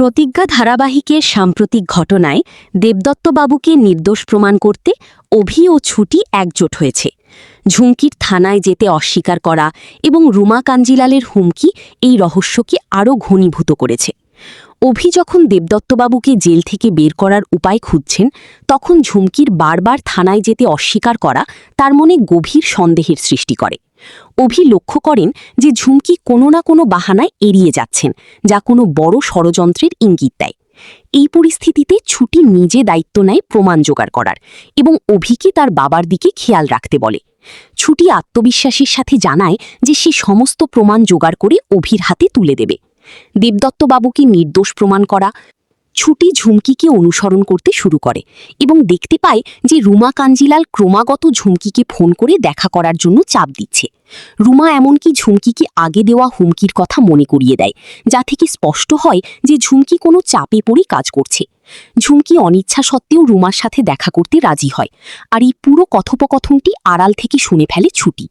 প্রতিজ্ঞা ধারাবাহিকের সাম্প্রতিক ঘটনায় দেবদত্তবাবুকে নির্দোষ প্রমাণ করতে অভি ও ছুটি একজোট হয়েছে। ঝুমকির থানায় যেতে অস্বীকার করা এবং রুমা কাঞ্জিলালের হুমকি এই রহস্যকে আরও ঘনীভূত করেছে। অভি যখন দেবদত্তবাবুকে জেল থেকে বের করার উপায় খুঁজছেন, তখন ঝুমকির বারবার থানায় যেতে অস্বীকার করা তার মনে গভীর সন্দেহের সৃষ্টি করে। অভি লক্ষ্য করেন যে ঝুমকি কোনো না কোনো বাহানায় এড়িয়ে যাচ্ছেন, যা কোনো বড় ষড়যন্ত্রের ইঙ্গিত দেয়। এই পরিস্থিতিতে ছুটি নিজে দায়িত্ব নেয় প্রমাণ জোগাড় করার এবং অভিকে তার বাবার দিকে খেয়াল রাখতে বলে। ছুটি আত্মবিশ্বাসের সাথে জানায় যে সে সমস্ত প্রমাণ জোগাড় করে অভির হাতে তুলে দেবে। দেবদত্তবাবুকে নির্দোষ প্রমাণ করা ছুটি ঝুমকিকে অনুসরণ করতে শুরু করে এবং দেখতে পায় যে রুমা কাঞ্জিলাল ক্রমাগত ঝুমকিকে ফোন করে দেখা করার জন্য চাপ দিচ্ছে। রুমা এমনকি ঝুমকিকে আগে দেওয়া হুমকির কথা মনে করিয়ে দেয়, যা থেকে স্পষ্ট হয় যে ঝুমকি কোনো চাপে পড়ে কাজ করছে। ঝুমকি অনিচ্ছা সত্ত্বেও রুমার সাথে দেখা করতে রাজি হয়, আর এই পুরো কথোপকথনটি আড়াল থেকে শুনে ফেলে ছুটি।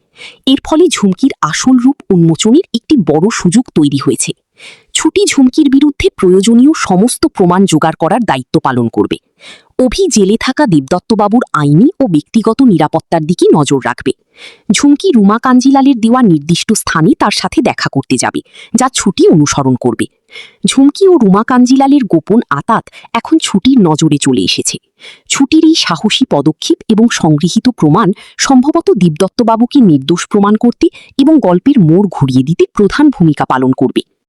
এর ফলে ঝুমকির আসল রূপ উন্মোচনের একটি বড় সুযোগ তৈরি হয়েছে। ছুটি ঝুমকির বিরুদ্ধে প্রয়োজনীয় সমস্ত প্রমাণ জোগাড় করার দায়িত্ব পালন করবে। অভি জেলে থাকা দেবদত্তবাবুর আইনি ও ব্যক্তিগত নিরাপত্তার দিকে নজর রাখবে। ঝুমকি রুমা কাঞ্জিলালের দেওয়া নির্দিষ্ট স্থানে তার সাথে দেখা করতে যাবে, যা ছুটি অনুসরণ করবে। ঝুমকি ও রুমা কাঞ্জিলালের গোপন আতাত এখন ছুটির নজরে চলে এসেছে। ছুটির এই সাহসী পদক্ষেপ এবং সংগৃহীত প্রমাণ সম্ভবত দেবদত্তবাবুকে নির্দোষ প্রমাণ করতে এবং গল্পের মোড় ঘুরিয়ে দিতে প্রধান ভূমিকা পালন করবে।